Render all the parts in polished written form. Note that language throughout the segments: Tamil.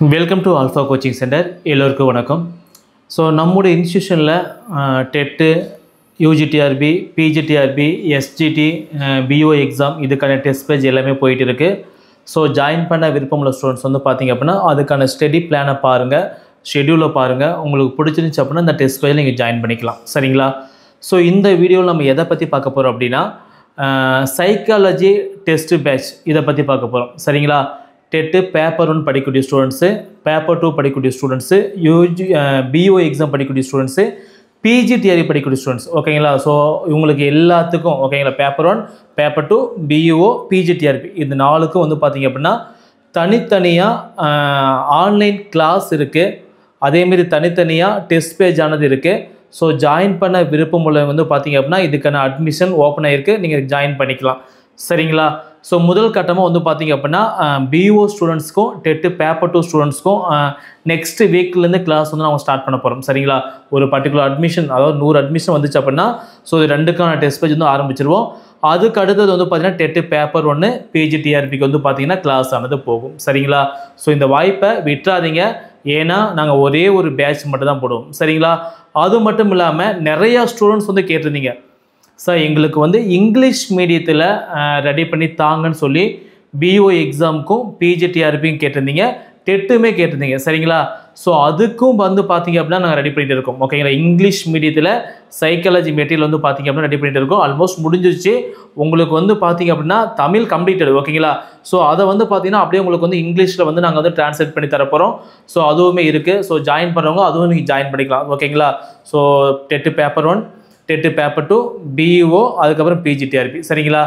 Welcome to Alpha Coaching Center. எல்லோருக்கும் வணக்கம். ஸோ நம்முடைய இன்ஸ்டியூஷனில் TET, UGTRB, PGTRB, SGT, PO exam இதுக்கான டெஸ்ட் பேஜ் எல்லாமே போயிட்டு இருக்குது. ஸோ ஜாயின் பண்ண விருப்பமுள்ள ஸ்டூடெண்ட்ஸ் வந்து பார்த்திங்க அப்படின்னா அதுக்கான ஸ்டடி பிளானை பாருங்கள், ஷெடியூலை பாருங்கள். உங்களுக்கு பிடிச்சிருந்துச்சு அப்படின்னா இந்த டெஸ்ட் பேஜில் நீங்கள் ஜாயின் பண்ணிக்கலாம். சரிங்களா? ஸோ இந்த வீடியோவில் நம்ம எதை பற்றி பார்க்க போகிறோம் அப்படின்னா சைக்காலஜி டெஸ்ட் பேட்ச் இதை பற்றி பார்க்க போகிறோம். சரிங்களா? டெட்டு பேப்பர் 1 படிக்கக்கூடிய ஸ்டூடெண்ட்ஸு, பேப்பர் 2 படிக்கக்கூடிய ஸ்டூடெண்ட்ஸு, பிஓ எக்ஸாம் படிக்கக்கூடிய ஸ்டூடெண்ட்ஸு, பிஜிடிஆர்பி படிக்கக்கூடிய ஸ்டூடெண்ட்ஸ். ஓகேங்களா? ஸோ இவங்களுக்கு எல்லாத்துக்கும் ஓகேங்களா, பேப்பர் 1, பேப்பர் 2, பிஓ, பிஜிடிஆர்பி இது 4க்கும் வந்து பார்த்திங்க அப்படின்னா தனித்தனியாக ஆன்லைன் கிளாஸ் இருக்குது. அதேமாரி தனித்தனியாக டெஸ்ட் பேஜ் ஆனது இருக்குது. ஸோ ஜாயின் பண்ண விருப்பம் உள்ள வந்து பார்த்திங்க அப்படின்னா இதுக்கான அட்மிஷன் ஓப்பன் ஆகிருக்கு, நீங்கள் ஜாயின் பண்ணிக்கலாம். சரிங்களா? ஸோ முதல் கட்டமாக வந்து பார்த்திங்க அப்படின்னா பிஓ ஸ்டூடெண்ட்ஸ்க்கும் டெட்டு பேப்பர் 2 ஸ்டூடெண்ட்ஸ்க்கும் நெக்ஸ்ட் வீக்லேருந்து கிளாஸ் வந்து நம்ம ஸ்டார்ட் பண்ண போகிறோம். சரிங்களா? ஒரு பர்டிகுலர் அட்மிஷன், அதாவது 100 அட்மிஷன் வந்துச்சு அப்படின்னா ஸோ இது 2க்கான டெஸ்ட் பேஜ் வந்து ஆரம்பிச்சிருவோம். அதுக்கு அடுத்தது வந்து பார்த்திங்கன்னா டெட்டு பேப்பர் 1 பிஜிடிஆர்பிக்கு வந்து பார்த்திங்கன்னா கிளாஸ் ஆனது போகும். சரிங்களா? ஸோ இந்த வாய்ப்பை விட்டுறாதீங்க. ஏன்னா நாங்கள் ஒரே ஒரு பேட்ச் மட்டும் தான் போடுவோம். சரிங்களா? அது மட்டும் இல்லாமல் நிறையா ஸ்டூடெண்ட்ஸ் வந்து கேட்டிருந்தீங்க, சார் எங்களுக்கு வந்து இங்கிலீஷ் மீடியத்தில் ரெடி பண்ணி தாங்கன்னு சொல்லி பிஓ எக்ஸாமுக்கும் பிஜிடிஆர்பியும் கேட்டிருந்தீங்க, டெட்டுமே கேட்டிருந்தீங்க. சரிங்களா? ஸோ அதுக்கும் வந்து பார்த்திங்க அப்படின்னா நாங்கள் ரெடி பண்ணிட்டு இருக்கோம். ஓகேங்களா? இங்கிலீஷ் மீடியத்தில் சைக்காலஜி மெட்டீரியல் வந்து பார்த்திங்க அப்படின்னா ரெடி பண்ணிட்டு இருக்கோம். ஆல்மோஸ்ட் முடிஞ்சிருச்சு. உங்களுக்கு வந்து பார்த்திங்க அப்படின்னா தமிழ் கம்ப்ளீட்டட். ஓகேங்களா? ஸோ அதை வந்து பார்த்திங்கன்னா அப்படியே உங்களுக்கு வந்து இங்கிலீஷில் வந்து நாங்கள் வந்து ட்ரான்ஸ்லேட் பண்ணி தரப்போகிறோம். ஸோ அதுவுமே இருக்குது. ஸோ ஜாயின் பண்ணுறவங்க அதுவும் நீங்கள் ஜாயின் பண்ணிக்கலாம். ஓகேங்களா? So TET paper 1, TET paper 2, PO, அதுக்கப்புறம் பிஜிடிஆர்பி. சரிங்களா?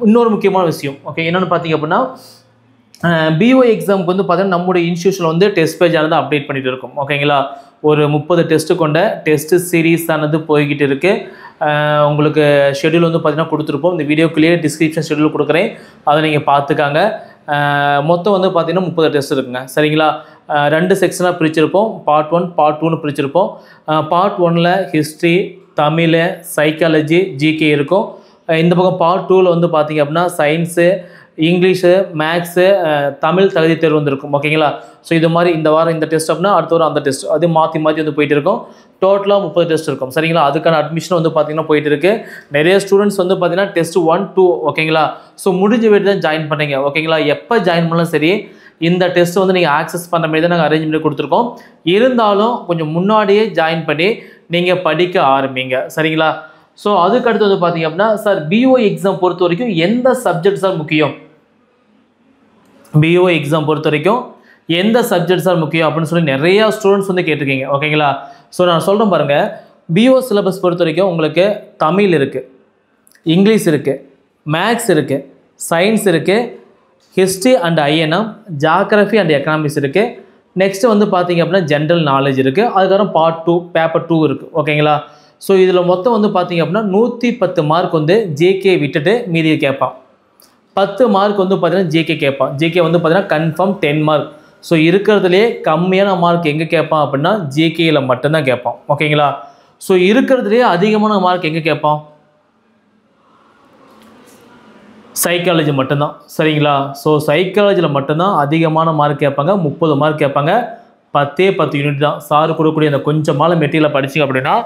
இன்னொரு முக்கியமான விஷயம் ஓகே என்னென்னு பார்த்திங்க அப்படின்னா பிஓ எக்ஸாமுக்கு வந்து பார்த்தீங்கன்னா நம்முடைய இன்ஸ்டியூஷனில் வந்து டெஸ்ட் பேஜ் ஆனது அப்டேட் பண்ணிகிட்டு இருக்கும். ஓகேங்களா? ஒரு 30 டெஸ்ட்டு கொண்ட டெஸ்ட்டு சீரீஸ் ஆனது போய்கிட்டு இருக்குது. உங்களுக்கு ஷெடியூல் வந்து பார்த்திங்கன்னா கொடுத்துருப்போம். இந்த வீடியோக்குள்ளேயே டிஸ்கிரிப்ஷன் ஷெடியூல் கொடுக்குறேன், அதை நீங்கள் பார்த்துக்காங்க. மொத்தம் வந்து பார்த்திங்கன்னா 30 டெஸ்ட் இருக்குங்க. சரிங்களா? 2 செக்ஷனாக பிரிச்சிருப்போம். பார்ட் 1, பார்ட் 2ன்னு பிரிச்சிருப்போம். பார்ட் 1ல் ஹிஸ்ட்ரி, தமிழ், சைக்காலஜி, ஜிகே இருக்கும். இந்த பக்கம் பார்ட் 2ல் வந்து பார்த்திங்க அப்படின்னா சயின்ஸு, இங்கிலீஷு, மேக்ஸு, தமிழ் தகுதி தேர்வு வந்துருக்கும். ஓகேங்களா? ஸோ இது மாதிரி இந்த வாரம் இந்த டெஸ்ட் அப்படின்னா அடுத்த வாரம் அந்த டெஸ்ட், அது மாற்றி மாற்றி வந்து போயிட்டு இருக்கும். டோட்டலாக 30 டெஸ்ட் இருக்கும். சரிங்களா? அதுக்கான அட்மிஷன் வந்து பார்த்திங்கன்னா போயிட்டு இருக்குது. நிறைய ஸ்டூடெண்ட்ஸ் வந்து பார்த்திங்கன்னா டெஸ்ட் 1, 2 ஓகேங்களா? ஸோ முடிஞ்ச வீட்டு தான் ஜாயின் பண்ணீங்க. ஓகேங்களா? எப்போ ஜாயின் பண்ணாலும் சரி இந்த டெஸ்ட் வந்து நீங்கள் ஆக்சஸ் பண்ணுற மாதிரி தான் நாங்கள் அரேஞ்ச் பண்ணி கொடுத்துருக்கோம். இருந்தாலும் கொஞ்சம் முன்னாடியே ஜாயின் பண்ணி நீங்கள் படிக்க ஆரம்பிங்க. சரிங்களா? ஸோ அதுக்கு அடுத்து வந்து பார்த்திங்க அப்படின்னா சார் பிஓ எக்ஸாம் பொறுத்த வரைக்கும் எந்த சப்ஜெக்ட் சார் முக்கியம், பிஓ எக்ஸாம் பொறுத்த வரைக்கும் எந்த சப்ஜெக்ட் சார் முக்கியம் அப்படின்னு சொல்லி நிறையா ஸ்டூடெண்ட்ஸ் வந்து கேட்டிருக்கீங்க. ஓகேங்களா? ஸோ நான் சொல்கிறேன் பாருங்கள், பிஓ சிலபஸ் பொறுத்த வரைக்கும் உங்களுக்கு தமிழ் இருக்குது, இங்கிலீஷ் இருக்குது, மேக்ஸ் இருக்குது, சயின்ஸ் இருக்குது, history and INM, geography and economics இருக்குது. நெக்ஸ்ட்டு வந்து பார்த்திங்க அப்படின்னா ஜென்ரல் நாலேஜ் இருக்குது. அதுக்கப்புறம் பார்ட் 2 பேப்பர் 2 இருக்குது. ஓகேங்களா? ஸோ இதில் மொத்தம் வந்து பார்த்திங்க அப்படின்னா 110 மார்க் வந்து ஜேகே விட்டுட்டு மீதியை கேட்பான். 10 மார்க் வந்து பார்த்திங்கன்னா ஜேகே கேட்பான். ஜேகே வந்து பார்த்திங்கன்னா கன்ஃபார்ம் 10 மார்க். ஸோ இருக்கிறதுலே கம்மியான மார்க் எங்கே கேட்பான் அப்படின்னா ஜேகேயில் மட்டும்தான் கேட்பான். ஓகேங்களா? ஸோ இருக்கிறதுலே அதிகமான மார்க் எங்கே கேட்பான், சைக்காலஜி மட்டும்தான். சரிங்களா? ஸோ சைக்காலஜியில் மட்டும்தான் அதிகமான மார்க் கேட்பாங்க. 30 மார்க் கேட்பாங்க. 10 யூனிட் தான் சார் கொடுக்கக்கூடிய அந்த கொஞ்சமான மெட்டீரியலை படிச்சிங்க அப்படின்னா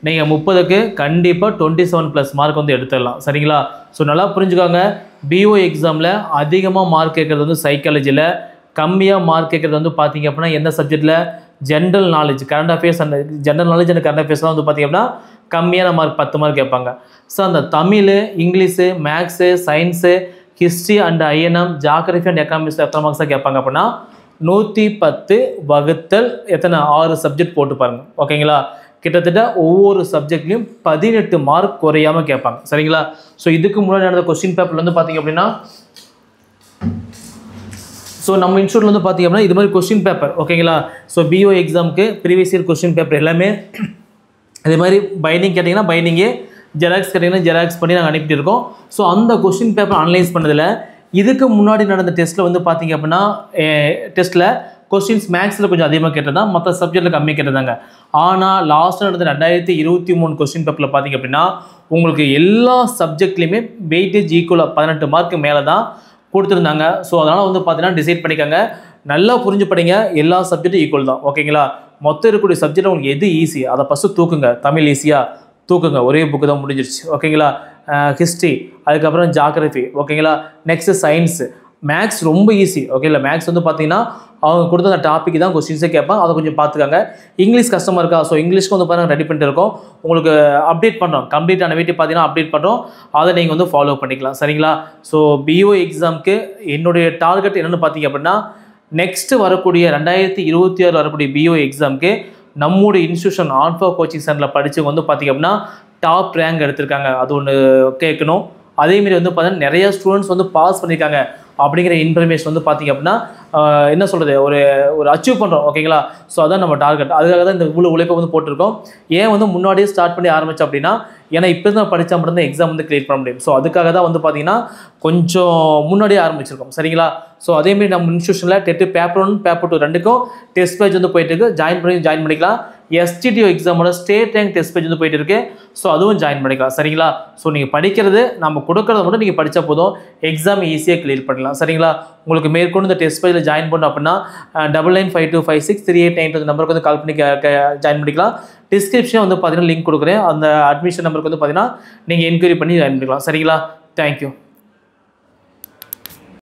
நீங்கள் 30க்கு கண்டிப்பாக 27+ மார்க் வந்து எடுத்துடலாம். சரிங்களா? ஸோ நல்லா புரிஞ்சுக்கோங்க, பிஓ எக்ஸாமில் அதிகமாக மார்க் கேட்குறது வந்து சைக்காலஜியில், கம்மியாக மார்க் கேட்குறது வந்து பார்த்திங்க அப்படின்னா எந்த சப்ஜெக்டில், general knowledge, current affairs and general knowledge and current அஃபேர்ஸ்லாம் வந்து பார்த்திங்க அப்படின்னா கம்மியான மார்க் 10 மார்க் கேட்பாங்க. ஸோ அந்த Tamil, English, maths, science, history and INM, geography and economics எத்தனை மார்க்ஸாக கேட்பாங்க அப்படின்னா 110 வகுத்தல் எத்தனை 6 சப்ஜெக்ட் போட்டு பாருங்கள். ஓகேங்களா? கிட்டத்தட்ட ஒவ்வொரு சப்ஜெக்ட்லையும் 18 மார்க் குறையாமல் கேட்பாங்க. சரிங்களா? ஸோ இதுக்கு முன்னாடி நடந்த கொஸ்டின் பேப்பரில் வந்து பார்த்திங்க அப்படின்னா ஸோ நம்ம இன்ஸ்டியூட்டில் வந்து பார்த்திங்க அப்படின்னா இது மாதிரி கொஸ்டின் பேப்பர் ஓகேங்களா? ஸோ பிஓ எக்ஸாமுக்கு ப்ரீவியஸ் இயர் கொஸ்டின் பேப்பர் எல்லாமே இதே மாதிரி பைண்டிங் கேட்டிங்கன்னா பைண்டிங்கு, ஜெராக்ஸ் கேட்டிங்கன்னா ஜெராக்ஸ் பண்ணி நாங்கள் அனுப்பிட்டு இருக்கோம். ஸோ அந்த கொஸ்டின் பேப்பர் அனலைஸ் பண்ணதில் இதுக்கு முன்னாடி நடந்த டெஸ்ட்டில் வந்து பார்த்திங்க அப்படின்னா டெஸ்ட்டில் கொஸ்டின்ஸ் மேக்ஸில் கொஞ்சம் அதிகமாக கேட்டதான், மற்ற சப்ஜெக்டில் கம்மியாக கேட்டதாங்க. ஆனால் லாஸ்ட்டாக நடந்த 2023 கொஸ்டின் பேப்பரில் பார்த்திங்க அப்படின்னா உங்களுக்கு எல்லா சப்ஜெக்ட்லேயுமே வெயிட்டேஜ் ஈக்குவலாக 18 மார்க்கு மேலே தான் கொடுத்துருந்தாங்க. ஸோ அதனால் வந்து பார்த்தீங்கன்னா டிசைட் பண்ணிக்கோங்க. நல்லா புரிஞ்சு படிங்க. எல்லா சப்ஜெக்ட்டும் ஈக்குவல் தான். ஓகேங்களா? மொத்தம் இருக்கக்கூடிய சப்ஜெக்ட் உங்களுக்கு எது ஈஸி அதை ஃபஸ்ட்டு தூக்குங்க. தமிழ் ஈஸியாக தூக்குங்க. ஒரே புக்கு தான் முடிஞ்சிருச்சு. ஓகேங்களா? ஹிஸ்ட்ரி, அதுக்கப்புறம் ஜாகிரஃபி, ஓகேங்களா? நெக்ஸ்ட்டு சயின்ஸு, மேக்ஸ் ரொம்ப ஈஸி. ஓகேங்களா? மேக்ஸ் வந்து பார்த்தீங்கன்னா அவங்க கொடுத்த அந்த டாபிக் தான் கொஸ்டின்ஸே கேட்பாங்க. அதை கொஞ்சம் பார்த்துக்காங்க. இங்கிலீஷ் கஷ்டமாக இருக்கா? ஸோ இங்கிலீஷ்க்கு வந்து பார்த்தீங்கன்னா ரெடி பண்ணிட்டு இருக்கோம். உங்களுக்கு அப்டேட் பண்ணுறோம். கம்ப்ளீட்டான வீட்டை பார்த்தீங்கன்னா அப்டேட் பண்ணுறோம். அதை நீங்கள் வந்து ஃபாலோ பண்ணிக்கலாம். சரிங்களா? ஸோ பிஓ எக்ஸாமுக்கு என்னுடைய டார்கெட் என்னென்னு பார்த்தீங்க அப்படின்னா, நெக்ஸ்ட்டு வரக்கூடிய 2026 வரக்கூடிய பிஓ எக்ஸாமுக்கு நம்முடைய இன்ஸ்டியூஷன் ஆல்ஃபா கோச்சிங் சென்டரில் படித்தவங்க வந்து பார்த்திங்க அப்படின்னா டாப் ரேங்க் எடுத்திருக்காங்க. அது ஒன்று கேட்கணும். அதேமாரி வந்து பார்த்தீங்கன்னா நிறைய ஸ்டூடெண்ட்ஸ் வந்து பாஸ் பண்ணியிருக்காங்க அப்படிங்கிற இன்ஃபர்மேஷன் வந்து பார்த்திங்க அப்படின்னா என்ன சொல்கிறது, ஒரு அச்சீவ் பண்ணுறோம். ஓகேங்களா? ஸோ அதான் நம்ம டார்கெட். அதுக்காக தான் இந்த உழைப்பை வந்து போட்டிருக்கோம். ஏன் வந்து முன்னாடியே ஸ்டார்ட் பண்ணி ஆரம்பித்தோம் அப்படின்னா, ஏன்னா இப்போ தான் படித்தா மட்டும்தான் எக்ஸாம் வந்து கிளியர் பண்ண முடியும். ஸோ அதுக்காக தான் வந்து பார்த்திங்கன்னா கொஞ்சம் முன்னாடியே ஆரம்பிச்சிருக்கோம். சரிங்களா? ஸோ அதேமாரி நம்ம இன்ஸ்டியூஷனில் டெட்டு பேப்பர் 1 பேப்பர் 2 ரெண்டுக்கும் டெஸ்ட் பேஜ் வந்து போயிட்டு இருக்கு. ஜாயின் பண்ணிக்கலாம். எஸ்டிடிஓ எக்ஸாமோட ஸ்டேட் ரேங்க் டெஸ்ட் பேஜ் வந்து போயிட்டு இருக்கு. ஸோ அதுவும் ஜாயின் பண்ணிக்கலாம். சரிங்களா? ஸோ நீங்கள் படிக்கிறது நம்ம கொடுக்கறத மட்டும் நீங்கள் படித்தா போதும், எக்ஸாம் ஈஸியாக கிளியர் பண்ணலாம். சரிங்களா? உங்களுக்கு மேற்கொண்டு இந்த டெஸ்ட் பேஜில் ஜாயின் பண்ணணும் அப்படின்னா 9952563892 நம்பருக்கு வந்து கால் பண்ணி ஜாயின் பண்ணிக்கலாம். டிஸ்கிரிப்ஷன் வந்து பார்த்தீங்கன்னா லிங்க் கொடுக்குறேன். அந்த அட்மிஷன் நம்பருக்கு வந்து பார்த்தீங்கன்னா நீங்கள் என்கொயரி பண்ணி ஜாயின் பண்ணிக்கலாம். சரிங்களா? தேங்க்யூ.